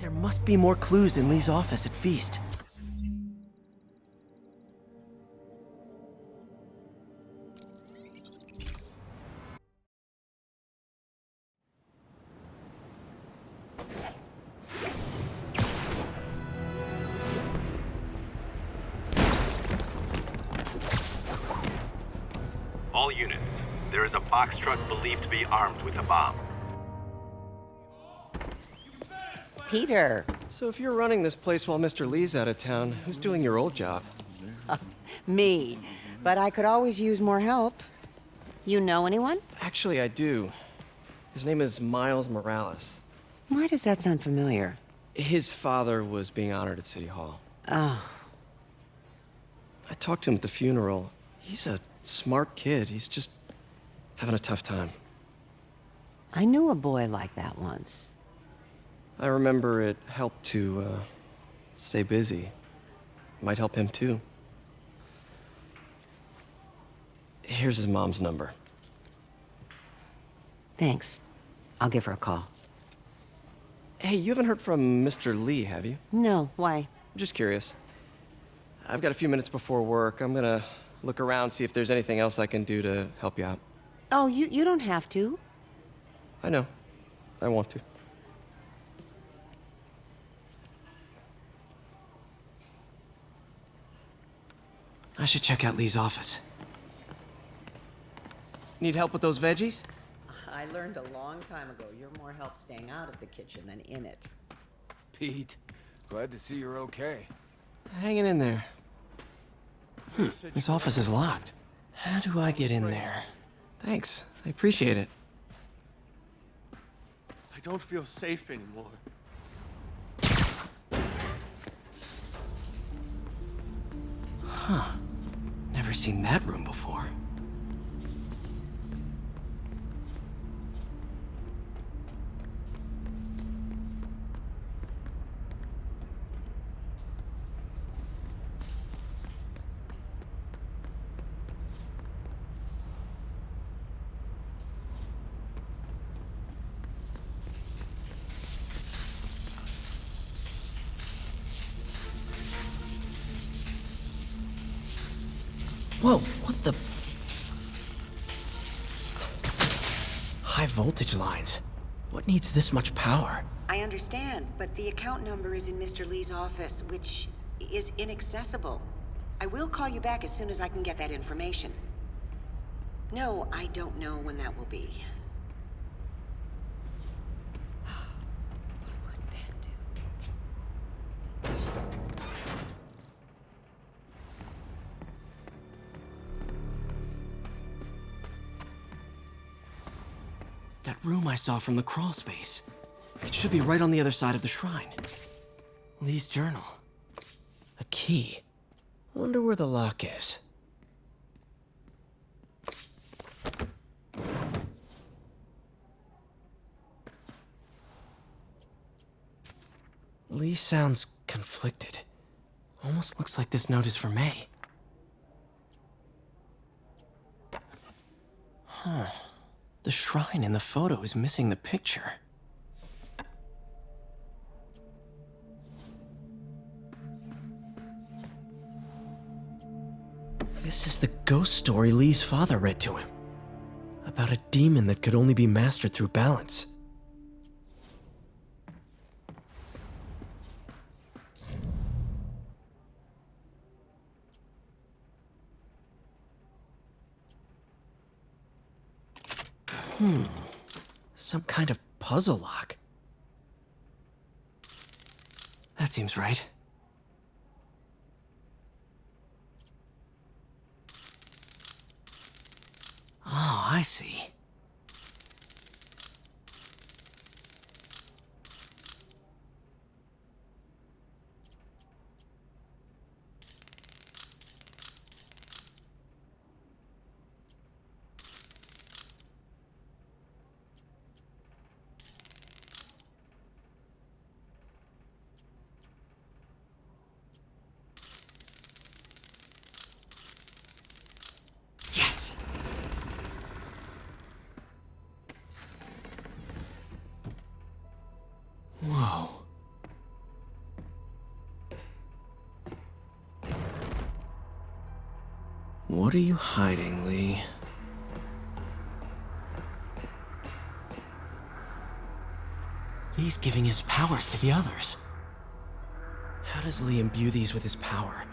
There must be more clues in Lee's office at Feast. All units, there is a box truck believed to be armed with a bomb. Peter. So if you're running this place while Mr. Lee's out of town, who's doing your old job? Me. But I could always use more help. You know anyone? Actually, I do. His name is Miles Morales. Why does that sound familiar? His father was being honored at City Hall. Oh. I talked to him at the funeral. He's a smart kid. He's just having a tough time. I knew a boy like that once. I remember it helped to stay busy. Might help him too. Here's his mom's number. Thanks. I'll give her a call. Hey, you haven't heard from Mr. Lee, have you? No, why? I'm just curious. I've got a few minutes before work. I'm gonna look around, see if there's anything else I can do to help you out. Oh, you don't have to. I know. I want to. I should check out Lee's office. Need help with those veggies? I learned a long time ago you're more help staying out of the kitchen than in it. Pete, glad to see you're okay. Hanging in there. This office is locked. How do I get in there? Thanks. I appreciate it. I don't feel safe anymore. Huh. Never seen that room before. Whoa, what the? High voltage lines. What needs this much power? I understand, but the account number is in Mr. Lee's office, which is inaccessible. I will call you back as soon as I can get that information. No, I don't know when that will be. What would Ben do? That room I saw from the crawl space. It should be right on the other side of the shrine. Lee's journal. A key. Wonder where the lock is. Lee sounds conflicted. Almost looks like this note is for May. Huh. The shrine in the photo is missing the picture. This is the ghost story Lee's father read to him. About a demon that could only be mastered through balance. Some kind of puzzle lock. That seems right. Oh, I see. Yes! What are you hiding, Lee? Lee's giving his powers to the others. How does Lee imbue these with his power?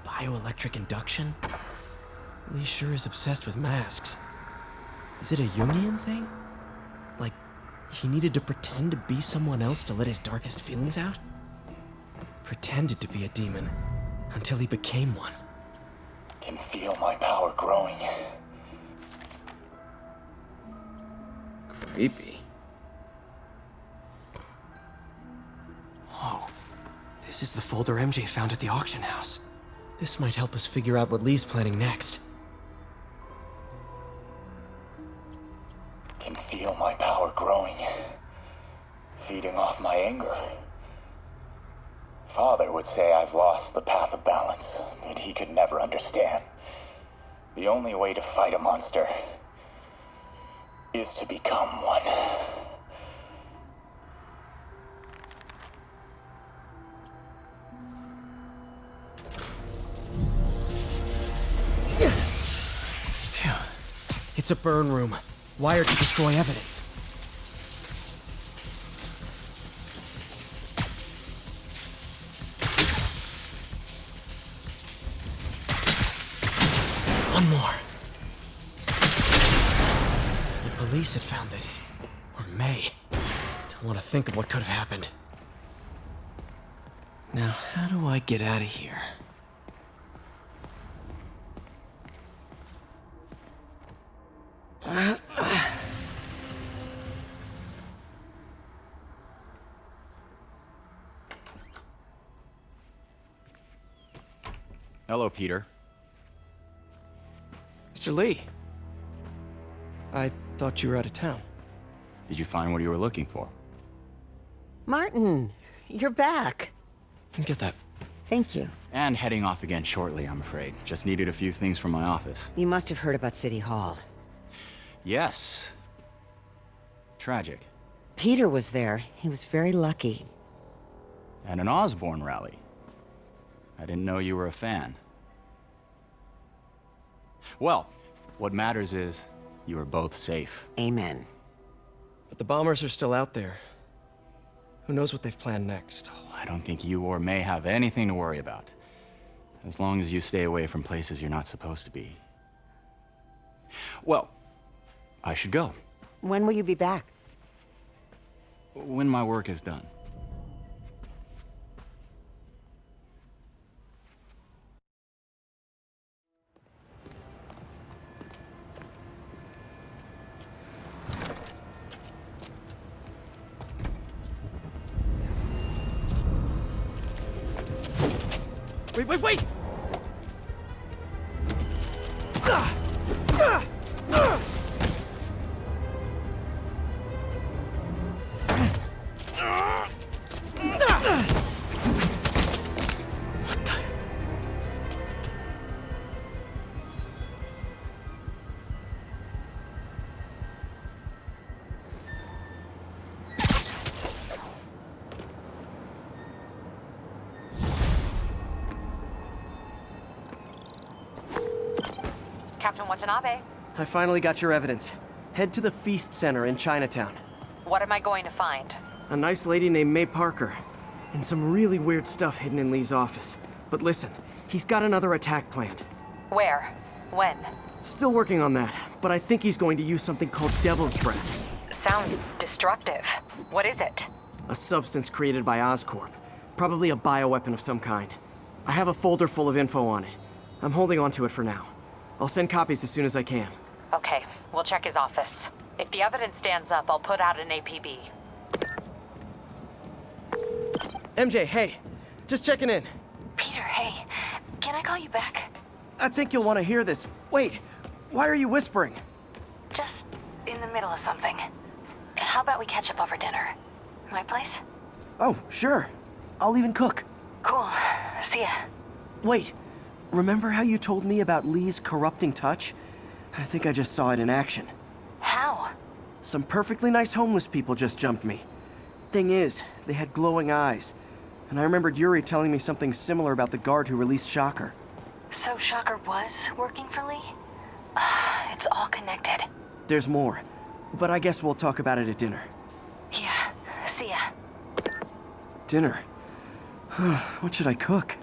Bioelectric induction? Lee sure is obsessed with masks. Is it a Jungian thing? Like, he needed to pretend to be someone else to let his darkest feelings out? Pretended to be a demon, until he became one. Can feel my power growing. Creepy. Whoa. This is the folder MJ found at the auction house. This might help us figure out what Lee's planning next. Can feel my power growing. Feeding off my anger. Father would say I've lost the path of balance, but he could never understand. The only way to fight a monster is to become one. Phew. It's a burn room, wired to destroy evidence. One more. The police had found this. Or may. Don't want to think of what could have happened. Now, how do I get out of here? Hello, Peter. Mr. Lee. I thought you were out of town. Did you find what you were looking for? Martin, you're back. Get that. Thank you. And heading off again shortly, I'm afraid. Just needed a few things from my office. You must have heard about City Hall. Yes. Tragic. Peter was there. He was very lucky. And an Osborne rally. I didn't know you were a fan. Well, what matters is you are both safe. Amen. But the bombers are still out there. Who knows what they've planned next? I don't think you or May have anything to worry about. As long as you stay away from places you're not supposed to be. Well, I should go. When will you be back? When my work is done. Wait! Captain Watanabe, I finally got your evidence. Head to the Feast Center in Chinatown. what am I going to find? A nice lady named May Parker. And some really weird stuff hidden in Lee's office. But listen, he's got another attack planned. Where? When? Still working on that, but I think he's going to use something called Devil's Breath. Sounds destructive. What is it? A substance created by Oscorp. Probably a bioweapon of some kind. I have a folder full of info on it. I'm holding on to it for now. I'll send copies as soon as I can. Okay, we'll check his office. If the evidence stands up, I'll put out an APB. MJ, hey. Just checking in. Peter, hey. Can I call you back? I think you'll want to hear this. Wait, why are you whispering? Just in the middle of something. How about we catch up over dinner? My place? Oh, sure. I'll even cook. Cool. See ya. Wait, remember how you told me about Lee's corrupting touch? I think I just saw it in action. How? Some perfectly nice homeless people just jumped me. Thing is, they had glowing eyes. And I remembered Yuri telling me something similar about the guard who released Shocker. So Shocker was working for Lee? It's all connected. There's more, but I guess we'll talk about it at dinner. Yeah, see ya. Dinner? What should I cook?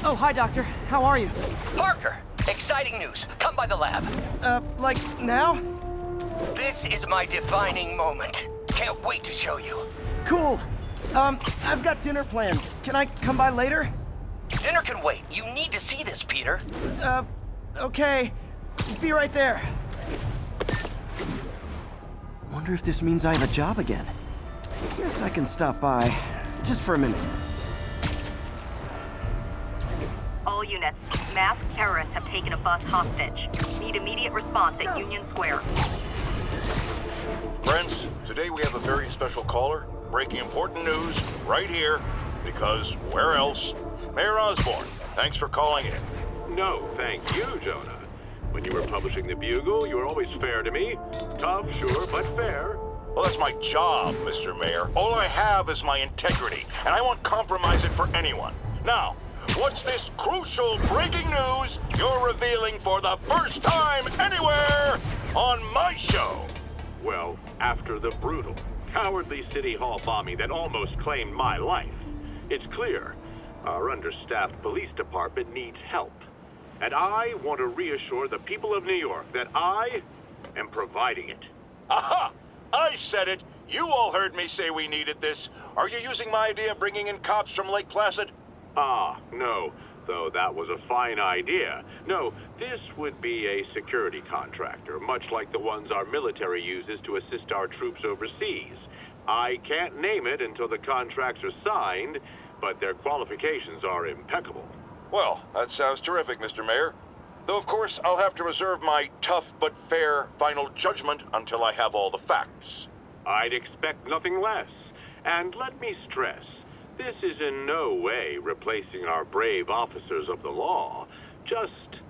Oh, hi, Doctor. How are you? Parker, exciting news. Come by the lab. Like now? This is my defining moment. Can't wait to show you. Cool. I've got dinner plans. Can I come by later? Dinner can wait. You need to see this, Peter. Okay. Be right there. Wonder if this means I have a job again. Guess I can stop by. Just for a minute. All units, masked terrorists have taken a bus hostage. Need immediate response at Union Square. Friends, today we have a very special caller, breaking important news right here, because where else? Mayor Osborn, thanks for calling in. No, thank you, Jonah. When you were publishing the Bugle, you were always fair to me. Tough, sure, but fair. Well, that's my job, Mr. Mayor. All I have is my integrity, and I won't compromise it for anyone. Now, what's this crucial breaking news you're revealing for the first time anywhere on my show? Well, after the brutal, cowardly City Hall bombing that almost claimed my life, it's clear our understaffed police department needs help. And I want to reassure the people of New York that I am providing it. Aha! I said it! You all heard me say we needed this. Are you using my idea of bringing in cops from Lake Placid? No. Though that was a fine idea. No, this would be a security contractor, much like the ones our military uses to assist our troops overseas. I can't name it until the contracts are signed, but their qualifications are impeccable. Well, that sounds terrific, Mr. Mayor. Though, of course, I'll have to reserve my tough but fair final judgment until I have all the facts. I'd expect nothing less. And let me stress, this is in no way replacing our brave officers of the law, just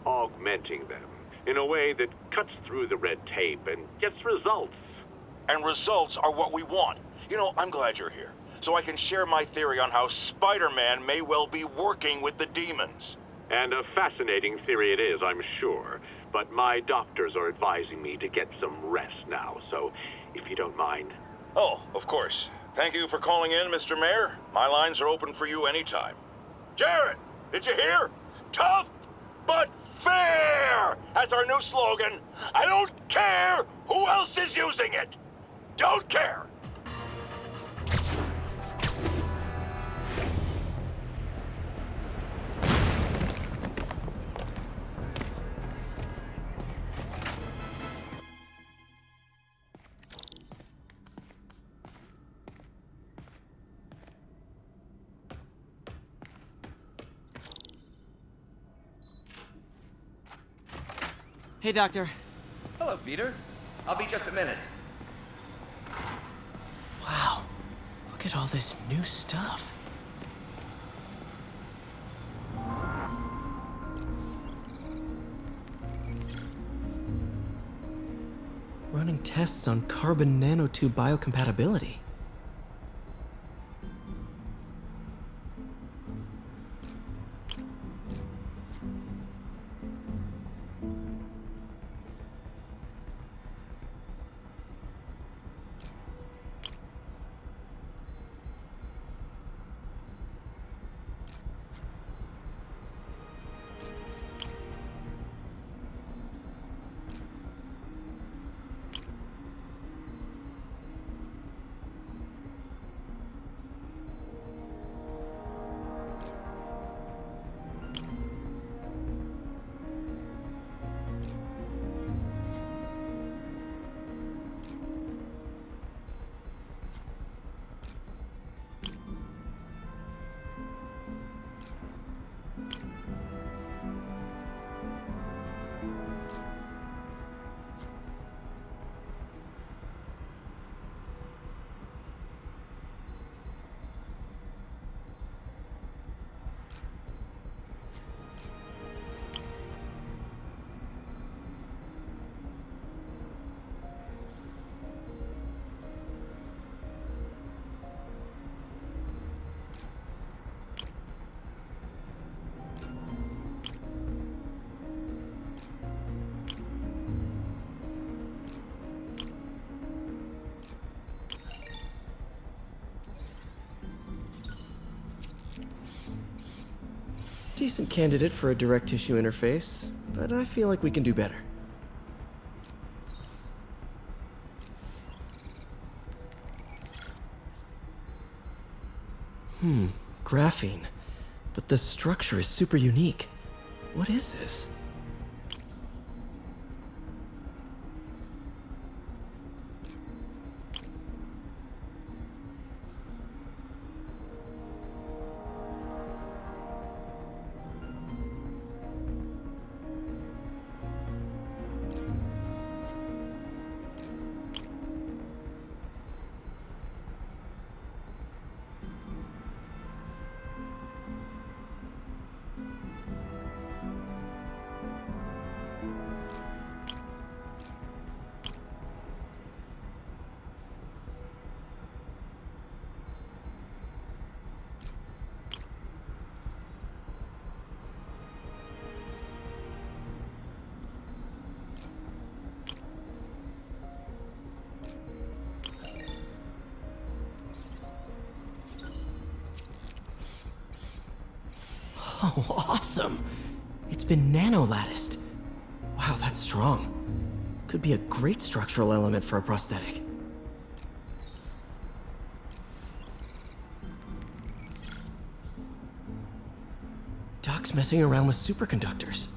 augmenting them in a way that cuts through the red tape and gets results. And results are what we want. You know, I'm glad you're here, so I can share my theory on how Spider-Man may well be working with the demons. And a fascinating theory it is, I'm sure. But my doctors are advising me to get some rest now, so if you don't mind. Oh, of course. Thank you for calling in, Mr. Mayor. My lines are open for you anytime. Jared, did you hear? Tough but fair! That's our new slogan. I don't care who else is using it. Don't care. Hey, Doctor. Hello, Peter. I'll be just a minute. Wow. Look at all this new stuff. Running tests on carbon nanotube biocompatibility. decent candidate for a direct tissue interface, but I feel like we can do better. Graphene. But the structure is super unique. What is this? Oh, awesome! It's been nano-latticed. Wow, that's strong. Could be a great structural element for a prosthetic. Doc's messing around with superconductors.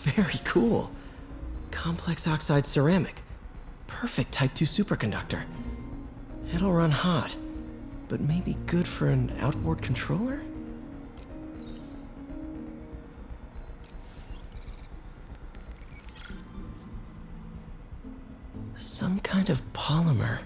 Very cool. Complex oxide ceramic. Perfect Type 2 superconductor. It'll run hot, but maybe good for an outboard controller? Some kind of polymer.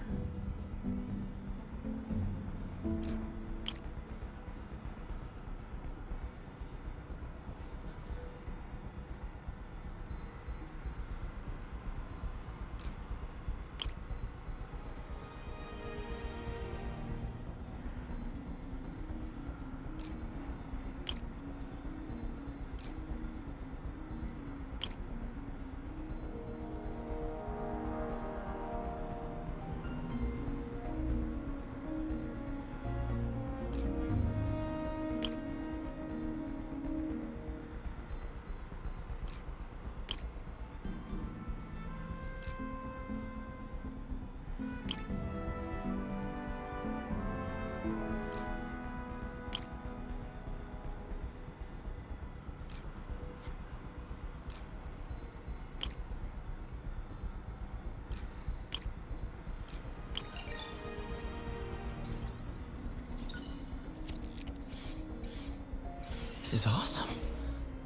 This is awesome.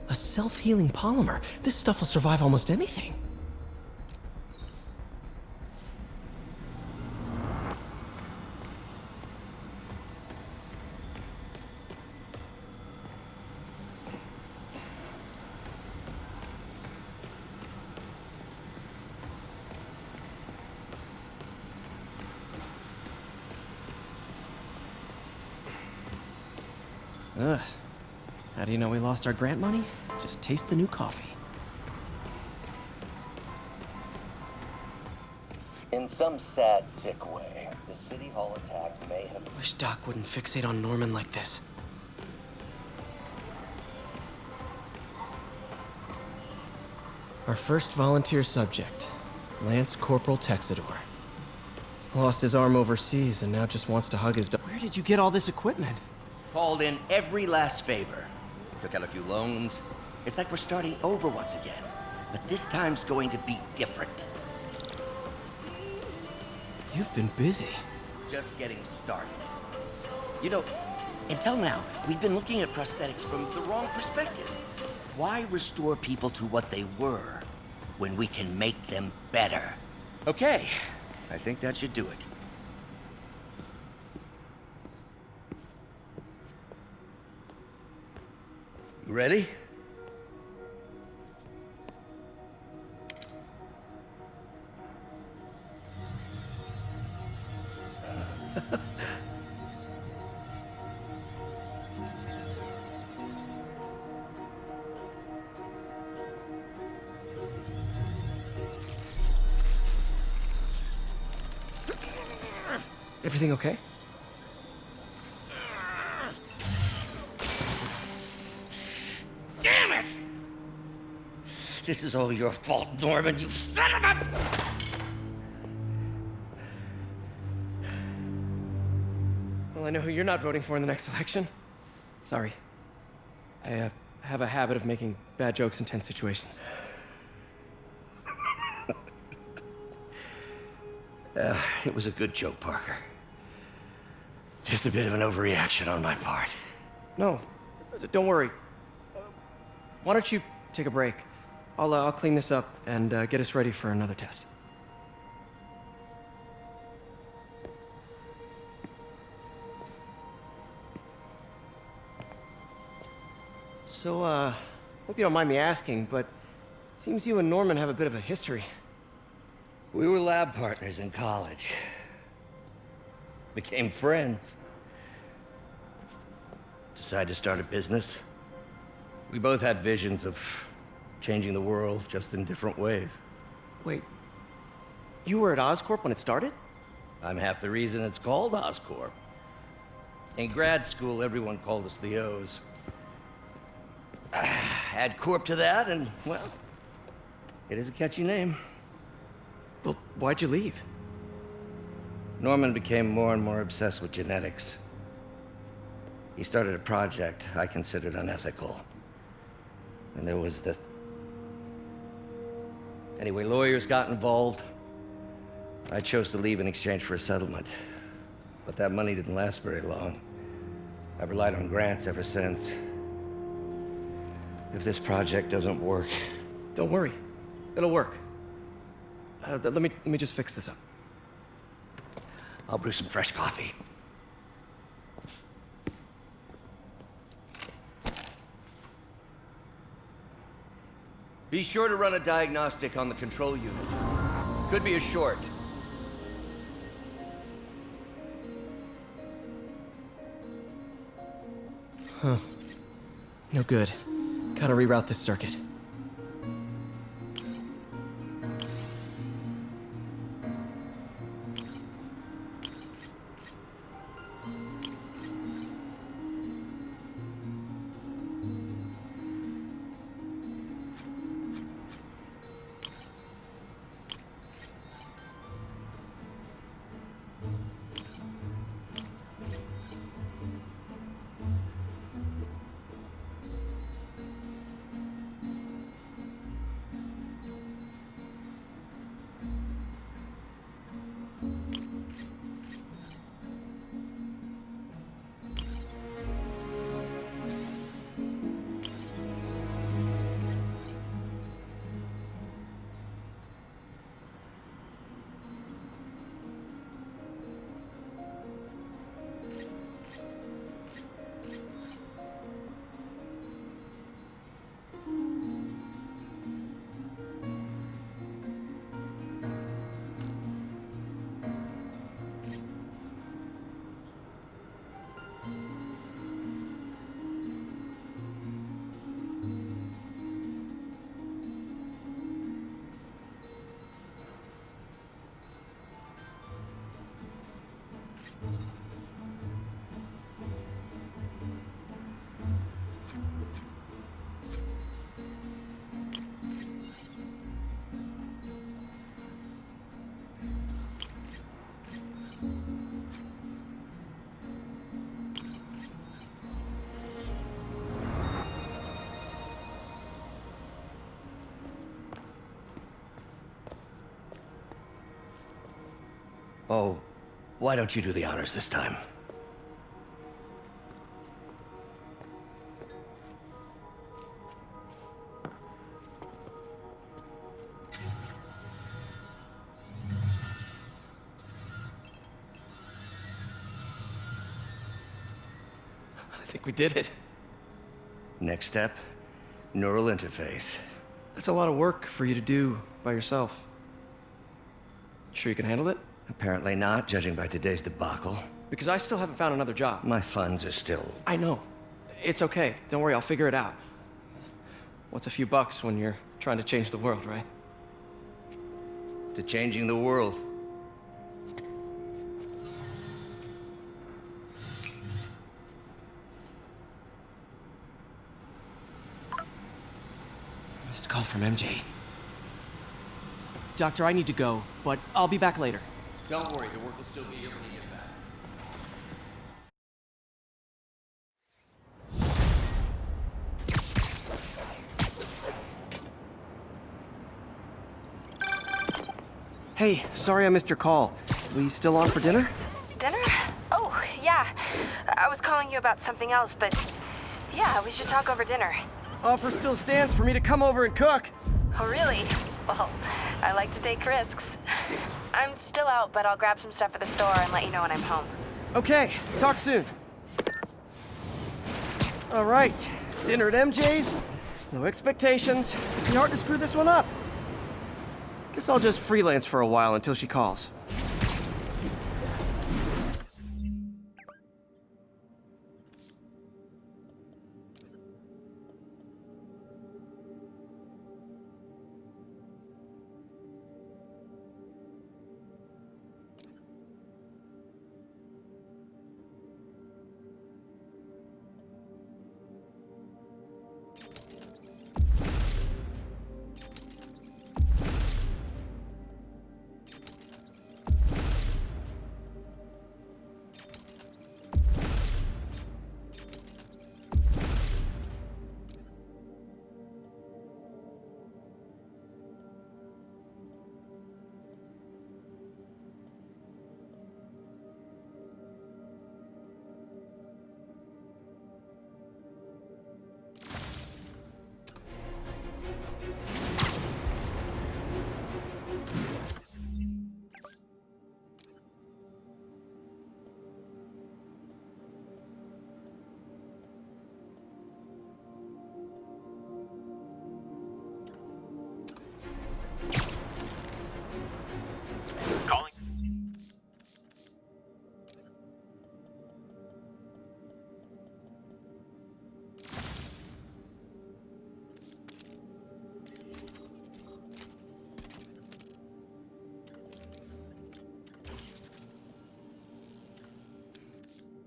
A self-healing polymer. This stuff will survive almost anything. Ugh. How do you know we lost our grant money? Just taste the new coffee. In some sad, sick way, the City Hall attack may have... Wish Doc wouldn't fixate on Norman like this. Our first volunteer subject, Lance Corporal Texador. Lost his arm overseas and now just wants to hug his dog. Where did you get all this equipment? Called in every last favor. Took out a few loans. It's like we're starting over once again. But this time's going to be different. You've been busy. Just getting started. You know, until now, we've been looking at prosthetics from the wrong perspective. Why restore people to what they were when we can make them better? Okay, I think that should do it. You ready? Everything okay? Damn it! This is all your fault, Norman, you son of a... Well, I know who you're not voting for in the next election. Sorry. I have a habit of making bad jokes in tense situations. It was a good joke, Parker. Just a bit of an overreaction on my part. No, don't worry. Why don't you take a break? I'll clean this up and get us ready for another test. So, hope you don't mind me asking, but it seems you and Norman have a bit of a history. We were lab partners in college. Became friends. Decided to start a business. We both had visions of changing the world, just in different ways. Wait, you were at Oscorp when it started? I'm half the reason it's called Oscorp. In grad school, everyone called us the O's. Add Corp to that, and, well, it is a catchy name. Well, why'd you leave? Norman became more and more obsessed with genetics. He started a project I considered unethical. And there was this... Anyway, lawyers got involved. I chose to leave in exchange for a settlement. But that money didn't last very long. I've relied on grants ever since. If this project doesn't work... Don't worry. It'll work. Let me just fix this up. I'll brew some fresh coffee. Be sure to run a diagnostic on the control unit. Could be a short. Huh. No good. Gotta reroute this circuit. Oh, why don't you do the honors this time? I think we did it. Next step, neural interface. That's a lot of work for you to do by yourself. Sure you can handle it? Apparently not, judging by today's debacle. Because I still haven't found another job. My funds are still... I know. It's okay. Don't worry, I'll figure it out. What's a few bucks when you're trying to change the world, right? To changing the world. Missed call from MJ. Doctor, I need to go, but I'll be back later. Don't worry, the work will still be here when you get back. Hey, sorry I missed your call. We still on for dinner? Dinner? Oh, yeah. I was calling you about something else, but yeah, we should talk over dinner. Offer still stands for me to come over and cook. Oh, really? Well, I like to take risks. I'm still out, but I'll grab some stuff at the store and let you know when I'm home. Okay, talk soon. All right, dinner at MJ's. No expectations. It'd be hard to screw this one up. Guess I'll just freelance for a while until she calls.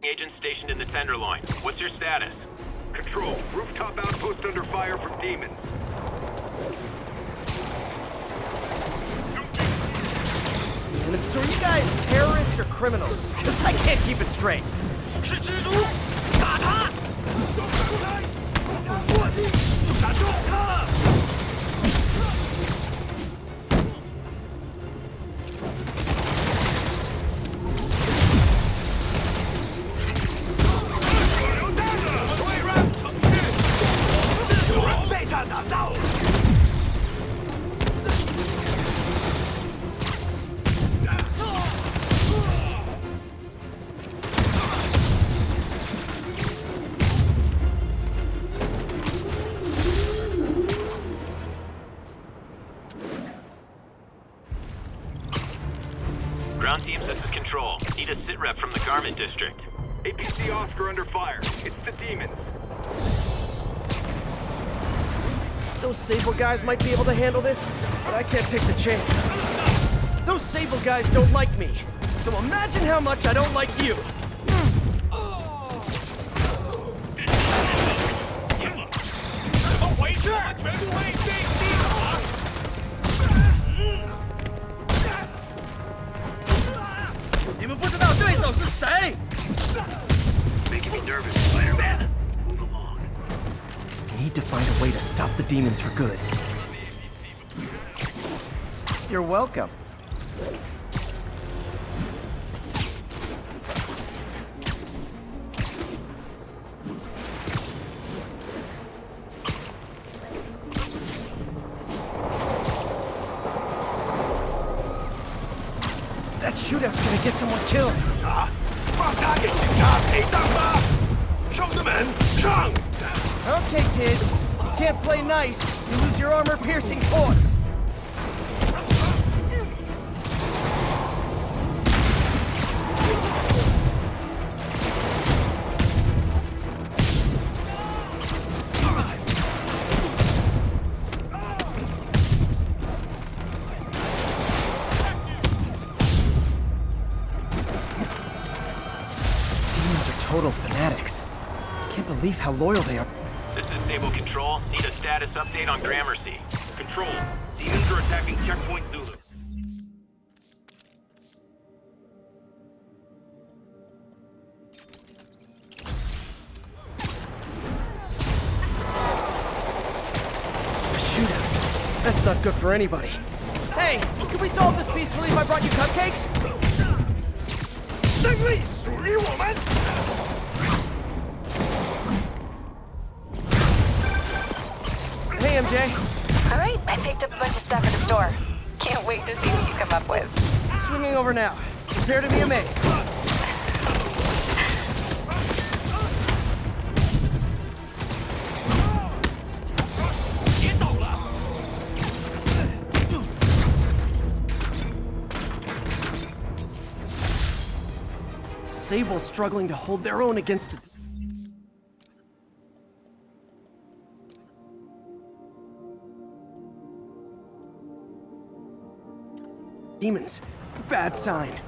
Agent stationed in the Tenderloin. What's your status? Control. Rooftop outpost under fire from demons. And so are you guys terrorists or criminals? 'Cause I can't keep it straight. Ground team, this is Control. Need a sit rep from the Garment District. APC Oscar under fire. It's the demons. Those Sable guys might be able to handle this, but I can't take the chance. Those Sable guys don't like me, so imagine how much I don't like you. Making me nervous, Spider-Man. Move along. I need to find a way to stop the demons for good. You're welcome. shootout's gonna get someone killed. Okay, kid. You can't play nice. You lose your armor-piercing poise. Total fanatics. Can't believe how loyal they are. This is Stable Control. Need a status update on Gramercy. Control, demons are attacking Checkpoint Zulu. A shootout. That's not good for anybody. Hey, can we solve this peacefully if I brought you cupcakes? Hey, MJ. All right, I picked up a bunch of stuff at the store. Can't wait to see what you come up with. Swinging over now. Prepare to be amazed. Sable's struggling to hold their own against the... demons. Bad sign.